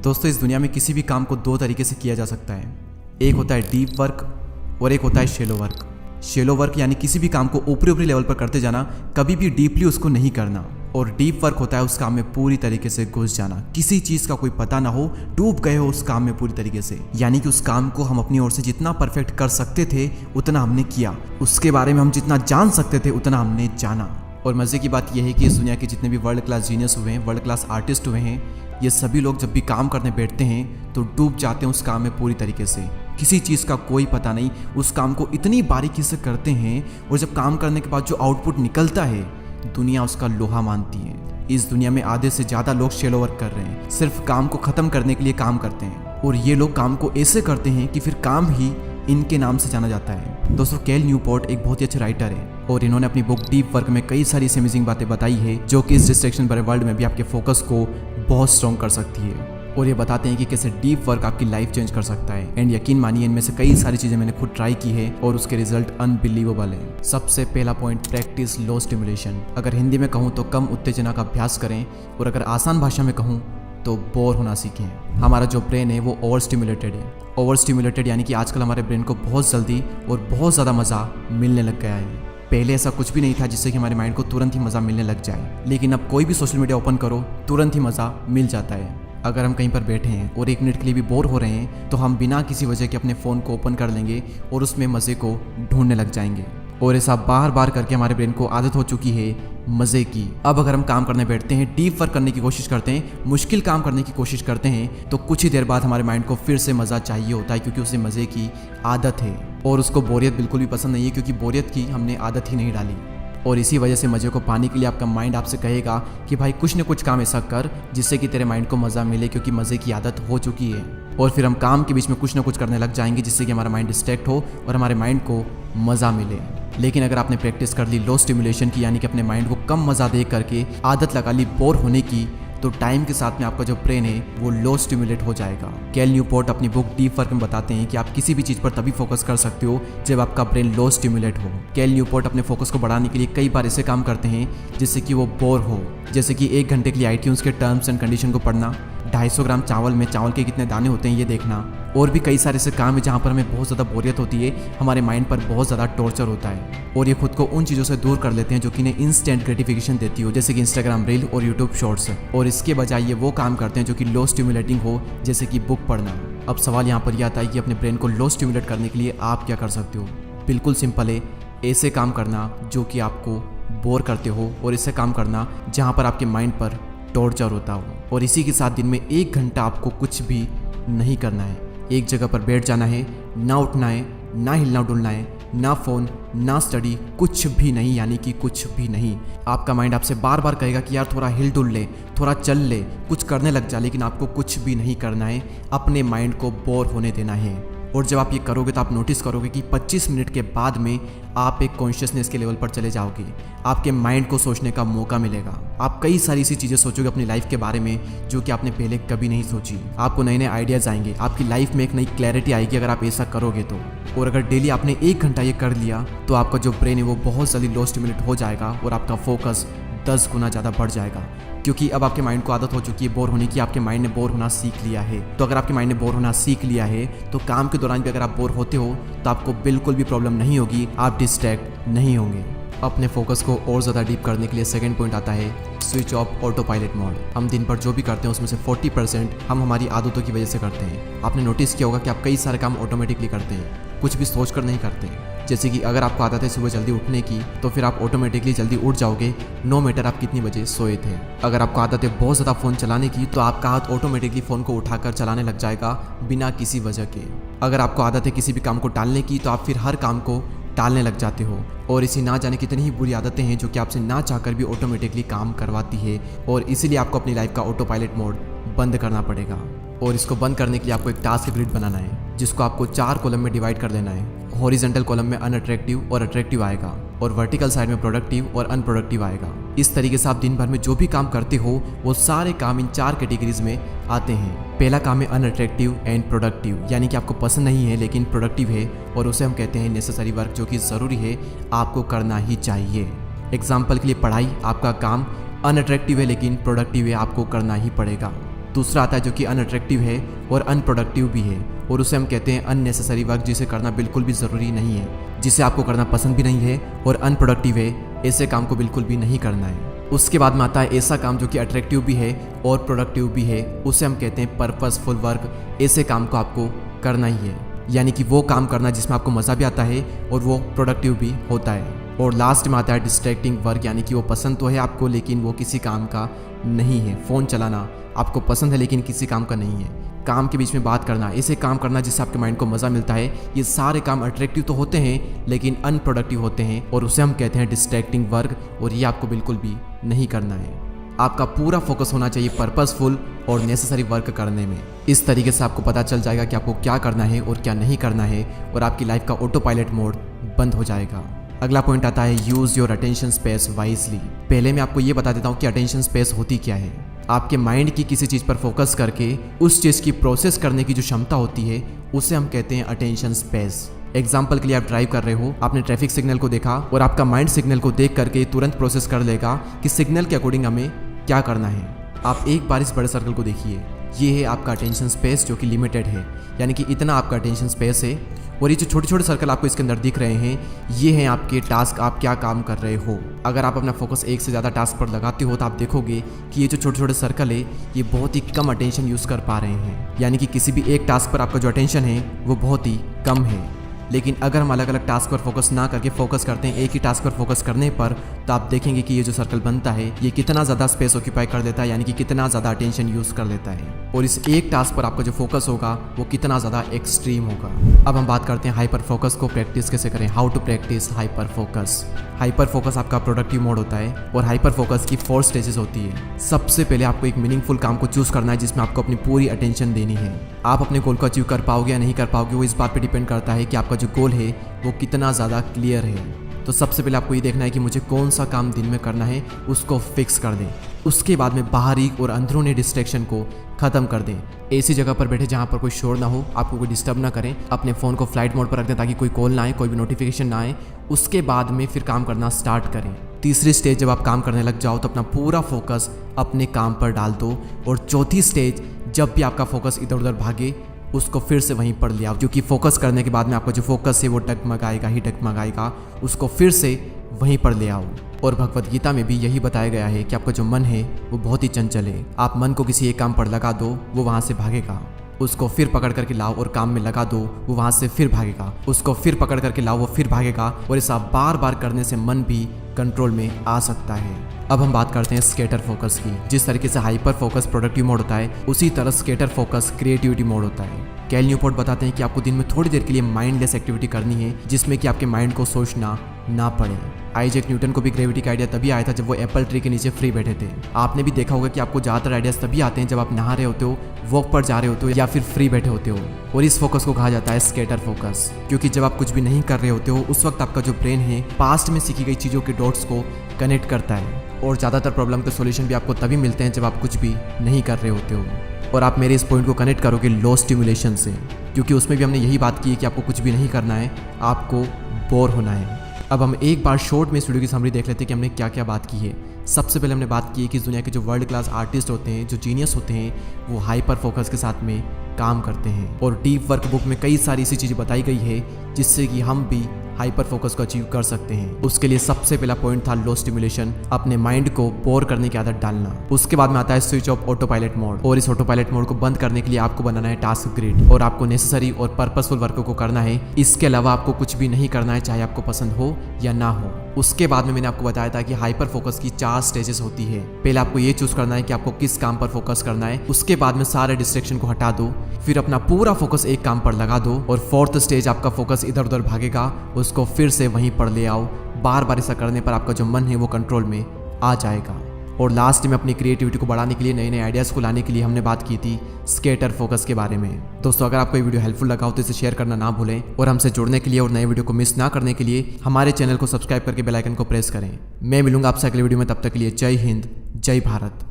दोस्तों, इस दुनिया में किसी भी काम को दो तरीके से किया जा सकता है। एक होता है डीप वर्क और एक होता है शेलो वर्क। शेलो वर्क यानी किसी भी काम को ऊपरी ऊपरी लेवल पर करते जाना, कभी भी डीपली उसको नहीं करना। और डीप वर्क होता है उस काम में पूरी तरीके से घुस जाना, किसी चीज़ का कोई पता ना हो, डूब गए हो उस काम में पूरी तरीके से। यानी कि उस काम को हम अपनी ओर से जितना परफेक्ट कर सकते थे उतना हमने किया, उसके बारे में हम जितना जान सकते थे उतना हमने जाना। और मज़े की बात यह है कि इस दुनिया के जितने भी वर्ल्ड क्लास जीनियस हुए हैं, वर्ल्ड क्लास आर्टिस्ट हुए हैं, ये सभी लोग जब भी काम करने बैठते हैं तो डूब जाते हैं उस काम में पूरी तरीके से। किसी चीज़ का कोई पता नहीं, उस काम को इतनी बारीकी से करते हैं और जब काम करने के बाद जो आउटपुट निकलता है दुनिया उसका लोहा मानती है। इस दुनिया में आधे से ज़्यादा लोग शेलो वर्क कर रहे हैं, सिर्फ काम को ख़त्म करने के लिए काम करते हैं। और ये लोग काम को ऐसे करते हैं कि फिर काम ही इनके नाम से जाना जाता है। दोस्तों, कैल न्यूपोर्ट एक बहुत ही अच्छे राइटर है और इन्होंने अपनी बुक डीप वर्क में कई सारी अमेजिंग बातें बताई है जो कि इस डिस्ट्रैक्शन भरे वर्ल्ड में भी आपके फोकस को बहुत स्ट्रॉन्ग कर सकती है। और ये बताते हैं कि कैसे डीप वर्क आपकी लाइफ चेंज कर सकता है। एंड यकीन मानिए, इनमें से कई सारी चीज़ें मैंने खुद ट्राई की है और उसके रिजल्ट अनबिलीवेबल है। सबसे पहला पॉइंट, प्रैक्टिस लो स्टिमुलेशन। अगर हिंदी में कहूँ तो कम उत्तेजना का अभ्यास करें, और अगर आसान भाषा में कहूँ तो बोर होना सीखें। हमारा जो ब्रेन है वो ओवर स्टिमुलेटेड है। ओवर स्टिमुलेटेड यानी कि आजकल हमारे ब्रेन को बहुत जल्दी और बहुत ज़्यादा मज़ा मिलने लग गया है। पहले ऐसा कुछ भी नहीं था जिससे कि हमारे माइंड को तुरंत ही मज़ा मिलने लग जाए, लेकिन अब कोई भी सोशल मीडिया ओपन करो तुरंत ही मज़ा मिल जाता है। अगर हम कहीं पर बैठे हैं और 1 मिनट के लिए भी बोर हो रहे हैं तो हम बिना किसी वजह के अपने फ़ोन को ओपन कर लेंगे और उसमें मज़े को ढूंढने लग जाएंगे। और ऐसा बार बार करके हमारे ब्रेन को आदत हो चुकी है मज़े की। अब अगर हम काम करने बैठते हैं, डीप वर्क करने की कोशिश करते हैं, मुश्किल काम करने की कोशिश करते हैं, तो कुछ ही देर बाद हमारे माइंड को फिर से मज़ा चाहिए होता है, क्योंकि उसे मज़े की आदत है। और उसको बोरियत बिल्कुल भी पसंद नहीं है, क्योंकि बोरियत की हमने आदत ही नहीं डाली। और इसी वजह से मज़े को पाने के लिए आपका माइंड आपसे कहेगा कि भाई कुछ न कुछ काम ऐसा कर जिससे कि तेरे माइंड को मज़ा मिले, क्योंकि मज़े की आदत हो चुकी है। और फिर हम काम के बीच में कुछ न कुछ करने लग जाएंगे जिससे कि हमारा माइंड डिस्ट्रैक्ट हो और हमारे माइंड को मज़ा मिले। लेकिन अगर आपने प्रैक्टिस कर ली लो स्टिमुलेशन की, यानी कि अपने माइंड को कम मज़ा दे करके आदत लगा ली बोर होने की, तो टाइम के साथ में आपका जो ब्रेन है वो लो स्टिमुलेट हो जाएगा। कैल न्यूपोर्ट अपनी बुक डीप वर्क में बताते हैं कि आप किसी भी चीज़ पर तभी फोकस कर सकते हो जब आपका ब्रेन लो स्टिमुलेट हो। कैल न्यूपोर्ट अपने फोकस को बढ़ाने के लिए कई बार ऐसे काम करते हैं जिससे कि वो बोर हो, जैसे कि 1 घंटे के लिए आईट्यून्स के टर्म्स एंड कंडीशन को पढ़ना, 250 ग्राम चावल में चावल के कितने दाने होते हैं ये देखना, और भी कई सारे ऐसे काम है जहाँ पर हमें बहुत ज़्यादा बोरियत होती है, हमारे माइंड पर बहुत ज़्यादा टॉर्चर होता है। और ये खुद को उन चीज़ों से दूर कर लेते हैं जो कि इन्हें इंस्टेंट ग्रेटिफिकेशन देती हो, जैसे कि इंस्टाग्राम रील और यूट्यूब शॉर्ट्स। और इसके बजाय ये वो काम करते हैं जो कि लो स्टिमुलेटिंग हो, जैसे कि बुक पढ़ना। अब सवाल यहाँ पर यह आता है कि अपने ब्रेन को लो स्टिमुलेट करने के लिए आप क्या कर सकते हो। बिल्कुल सिंपल है, ऐसे काम करना जो कि आपको बोर करते हो, और ऐसे काम करना जहाँ पर आपके माइंड पर टॉर्चर होता हो। और इसी के साथ दिन में 1 घंटा आपको कुछ भी नहीं करना है, एक जगह पर बैठ जाना है, ना उठना है, ना हिलना डुलना है, ना फ़ोन, ना स्टडी, कुछ भी नहीं, यानी कि कुछ भी नहीं। आपका माइंड आपसे बार बार कहेगा कि यार थोड़ा हिल डुल ले, थोड़ा चल ले, कुछ करने लग जा, लेकिन आपको कुछ भी नहीं करना है, अपने माइंड को बोर होने देना है। और जब आप ये करोगे तो आप नोटिस करोगे कि 25 मिनट के बाद में आप एक कॉन्शियसनेस के लेवल पर चले जाओगे, आपके माइंड को सोचने का मौका मिलेगा। आप कई सारी ऐसी चीज़ें सोचोगे अपनी लाइफ के बारे में जो कि आपने पहले कभी नहीं सोची। आपको नए नए आइडियाज़ आएंगे, आपकी लाइफ में एक नई क्लैरिटी आएगी अगर आप ऐसा करोगे तो। और अगर डेली आपने 1 घंटा ये कर लिया तो आपका जो ब्रेन है वो बहुत जल्दी लो स्टिमुलेट हो जाएगा और आपका फोकस 10 गुना ज़्यादा बढ़ जाएगा, क्योंकि अब आपके माइंड को आदत हो चुकी है बोर होने की। आपके माइंड ने बोर होना सीख लिया है। तो अगर आपके माइंड ने बोर होना सीख लिया है तो काम के दौरान भी अगर आप बोर होते हो तो आपको बिल्कुल भी प्रॉब्लम नहीं होगी, आप डिस्ट्रैक्ट नहीं होंगे। अपने फोकस को और ज़्यादा डीप करने के लिए सेकंड पॉइंट आता है switch off auto pilot mode. हम दिन भर जो भी करते हैं उसमें से 40% हम हमारी आदतों की वजह से करते हैं। आपने नोटिस किया होगा कि आप कई सारे काम ऑटोमेटिकली करते हैं, कुछ भी सोच कर नहीं करते। जैसे कि अगर आपको आदत है सुबह जल्दी उठने की तो फिर आप ऑटोमेटिकली जल्दी उठ जाओगे, नो मैटर आप कितनी बजे सोए थे। अगर आपको आदत है बहुत ज़्यादा फ़ोन चलाने की तो आपका हाथ ऑटोमेटिकली फ़ोन को उठाकर चलाने लग जाएगा बिना किसी वजह के। अगर आपको आदत है किसी भी काम को टालने की तो आप फिर हर काम को टालने लग जाते हो। और इसी ना जाने कितनी ही बुरी आदतें हैं जो कि आपसे ना चाहकर भी ऑटोमेटिकली काम करवाती है। और इसीलिए आपको अपनी लाइफ का ऑटो पायलट मोड बंद करना पड़ेगा। और इसको बंद करने के लिए आपको एक टास्क ग्रिड बनाना है जिसको आपको 4 कॉलम में डिवाइड कर देना है। हॉरिजॉन्टल कॉलम में अनअट्रैक्टिव और अट्रैक्टिव आएगा, और वर्टिकल साइड में प्रोडक्टिव और अनप्रोडक्टिव आएगा। इस तरीके से आप दिन भर में जो भी काम करते हो वो सारे काम इन 4 कैटेगरीज में आते हैं। पहला काम है अनअट्रैक्टिव एंड प्रोडक्टिव, यानी कि आपको पसंद नहीं है लेकिन प्रोडक्टिव है, और उसे हम कहते हैं नेसेसरी वर्क, जो कि ज़रूरी है, आपको करना ही चाहिए। एग्जाम्पल के लिए पढ़ाई, आपका काम अनअट्रैक्टिव है लेकिन प्रोडक्टिव है, आपको करना ही पड़ेगा। दूसरा आता है जो कि अनअट्रैक्टिव है और अनप्रोडक्टिव भी है, और उसे हम कहते हैं अननेसेसरी वर्क, जिसे करना बिल्कुल भी ज़रूरी नहीं है, जिसे आपको करना पसंद भी नहीं है और अनप्रोडक्टिव है, ऐसे काम को बिल्कुल भी नहीं करना है। उसके बाद में आता है ऐसा काम जो कि अट्रैक्टिव भी है और प्रोडक्टिव भी है, उसे हम कहते हैं पर्पसफुल वर्क। ऐसे काम को आपको करना ही है, यानी कि वो काम करना जिसमें आपको मज़ा भी आता है और वो प्रोडक्टिव भी होता है। और लास्ट में आता है डिस्ट्रैक्टिंग वर्क, यानी कि वो पसंद तो है आपको लेकिन वो किसी काम का नहीं है। फ़ोन चलाना आपको पसंद है लेकिन किसी काम का नहीं है। काम के बीच में बात करना, ऐसे काम करना जिससे आपके माइंड को मज़ा मिलता है, ये सारे काम अट्रैक्टिव तो होते हैं लेकिन अनप्रोडक्टिव होते हैं, और उसे हम कहते हैं डिस्ट्रैक्टिंग वर्क, और ये आपको बिल्कुल भी नहीं करना है। आपका पूरा फोकस होना चाहिए पर्पसफुल और नेसेसरी वर्क करने में। इस तरीके से आपको पता चल जाएगा कि आपको क्या करना है और क्या नहीं करना है, और आपकी लाइफ का ऑटो पायलट मोड बंद हो जाएगा। अगला पॉइंट आता है use your attention space wisely. पहले मैं आपको ये बता देता हूँ कि अटेंशन स्पेस होती क्या है। आपके माइंड की किसी चीज़ पर फोकस करके उस चीज़ की प्रोसेस करने की जो क्षमता होती है, उसे हम कहते हैं अटेंशन स्पेस। एग्जाम्पल के लिए आप ड्राइव कर रहे हो, आपने ट्रैफिक सिग्नल को देखा और आपका माइंड सिग्नल को देख करके तुरंत प्रोसेस कर लेगा कि सिग्नल के अकॉर्डिंग हमें क्या करना है। आप एक बार इस बड़े सर्कल को देखिए, ये है आपका अटेंशन स्पेस जो कि लिमिटेड है, यानी कि इतना आपका अटेंशन स्पेस है। और ये जो छोटे छोटे सर्कल आपको इसके अंदर दिख रहे हैं, ये हैं आपके टास्क, आप क्या काम कर रहे हो। अगर आप अपना फोकस एक से ज़्यादा टास्क पर लगाते हो तो आप देखोगे कि ये जो छोटे छोटे सर्कल है ये बहुत ही कम अटेंशन यूज़ कर पा रहे हैं, यानी कि किसी भी एक टास्क पर आपका जो अटेंशन है वो बहुत ही कम है। लेकिन अगर हम अलग अलग टास्क पर फोकस ना करके फोकस करते हैं एक ही टास्क पर फोकस करने पर, तो आप देखेंगे कि ये जो सर्कल बनता है ये कितना ज़्यादा स्पेस ऑक्यूपाई कर देता है, यानी कि कितना ज़्यादा अटेंशन यूज़ कर लेता है। और इस एक टास्क पर आपका जो फोकस होगा वो कितना ज़्यादा एक्सट्रीम होगा। अब हम बात करते हैं हाइपर फोकस को प्रैक्टिस कैसे करें, how to practice hyper focus. Hyper focus आपका प्रोडक्टिव मोड होता है, और हाइपर फोकस की 4 स्टेजेस होती है। सबसे पहले आपको एक मीनिंगफुल काम को चूज़ करना है जिसमें आपको अपनी पूरी अटेंशन देनी है। आप अपने गोल को अचीव कर पाओगे या नहीं कर पाओगे वो इस बात पे डिपेंड करता है कि आपका जो गोल है वो कितना ज़्यादा क्लियर है। तो सबसे पहले आपको ये देखना है कि मुझे कौन सा काम दिन में करना है, उसको फिक्स कर दें। उसके बाद में बाहरी और अंदरूनी डिस्ट्रैक्शन को ख़त्म कर दें। ऐसी जगह पर बैठे जहाँ पर कोई शोर ना हो, आपको कोई डिस्टर्ब ना करें। अपने फ़ोन को फ्लाइट मोड पर रख दें ताकि कोई कॉल ना आए, कोई भी नोटिफिकेशन ना आए। उसके बाद में फिर काम करना स्टार्ट करें। तीसरी स्टेज जब आप काम करने लग जाओ तो अपना पूरा फोकस अपने काम पर डाल दो। और चौथी स्टेज जब भी आपका फोकस इधर उधर भागे उसको फिर से वहीं पर ले आओ, क्योंकि फोकस करने के बाद में आपका जो फोकस है वो डगमगाएगा ही डगमगाएगा। उसको फिर से वहीं पर ले आओ। और भगवत गीता में भी यही बताया गया है कि आपका जो मन है वो बहुत ही चंचल है। आप मन को किसी एक काम पर लगा दो, वो वहाँ से भागेगा। उसको फिर पकड़ करके लाओ और काम में लगा दो, वो वहाँ से फिर भागेगा। उसको फिर पकड़ करके लाओ, वो फिर भागेगा। और ऐसा बार बार करने से मन भी कंट्रोल में आ सकता है। अब हम बात करते हैं स्कैटर फोकस की। जिस तरीके से हाइपर फोकस प्रोडक्टिव मोड होता है, उसी तरह स्कैटर फोकस क्रिएटिविटी मोड होता है। कैल न्यूपोर्ट बताते हैं कि आपको दिन में थोड़ी देर के लिए माइंडलेस एक्टिविटी करनी है जिसमें कि आपके माइंड को सोचना ना पड़े। आइजैक न्यूटन को भी ग्रेविटी का आइडिया तभी आया था जब वो एप्पल ट्री के नीचे फ्री बैठे थे। आपने भी देखा होगा कि आपको ज़्यादातर आइडियाज़ तभी आते हैं जब आप नहा रहे होते हो, वॉक पर जा रहे होते हो या फिर फ्री बैठे होते हो। और इस फोकस को कहा जाता है स्कैटर फोकस, क्योंकि जब आप कुछ भी नहीं कर रहे होते हो उस वक्त आपका जो ब्रेन है पास्ट में सीखी गई चीज़ों के डॉट्स को कनेक्ट करता है। और ज़्यादातर प्रॉब्लम के सॉल्यूशन भी आपको तभी मिलते हैं जब आप कुछ भी नहीं कर रहे होते हो। और आप मेरे इस पॉइंट को कनेक्ट करोगे लो स्टिमुलेशन से, क्योंकि उसमें भी हमने यही बात की है कि आपको कुछ भी नहीं करना है, आपको बोर होना है। अब हम एक बार शॉर्ट में इस वीडियो की समरी देख लेते हैं कि हमने क्या क्या बात की है। सबसे पहले हमने बात की है कि इस दुनिया के जो वर्ल्ड क्लास आर्टिस्ट होते हैं, जो जीनियस होते हैं, वो हाइपर फोकस के साथ में काम करते हैं। और डीप वर्क बुक में कई सारी ऐसी चीज़ें बताई गई है जिससे कि हम भी हाइपर फोकस को अचीव कर सकते हैं। उसके लिए सबसे पहला पॉइंट था लो स्टिमुलेशन, अपने माइंड को बोर करने की आदत डालना। उसके बाद में आता है switch off auto pilot mode, और इस ऑटो पायलट मोड को बंद करने के लिए आपको बनाना है टास्क ग्रिड, और आपको नेसेसरी और पर्पसफुल वर्क को करना है। इसके अलावा आपको कुछ भी नहीं करना है, चाहे आपको पसंद हो या ना हो। उसके बाद में मैंने आपको बताया था कि हाइपर फोकस की 4 स्टेजेस होती है। पहले आपको ये चूज करना है कि आपको किस काम पर फोकस करना है। उसके बाद में सारे डिस्ट्रैक्शन को हटा दो, फिर अपना पूरा फोकस एक काम पर लगा दो। और 4th स्टेज आपका फोकस इधर उधर भागेगा, उसको फिर से वहीं पर ले आओ। बार बार ऐसा करने पर आपका जो मन है वो कंट्रोल में आ जाएगा। और लास्ट में अपनी क्रिएटिविटी को बढ़ाने के लिए, नए नए आइडियाज़ को लाने के लिए हमने बात की थी स्कैटर फोकस के बारे में। दोस्तों, अगर आपको ये वीडियो हेल्पफुल लगा हो तो इसे शेयर करना ना भूलें, और हमसे जुड़ने के लिए और नए वीडियो को मिस ना करने के लिए हमारे चैनल को सब्सक्राइब करके बेल आइकन को प्रेस करें। मैं मिलूंगा आपसे अगले वीडियो में, तब तक के लिए जय हिंद, जय भारत।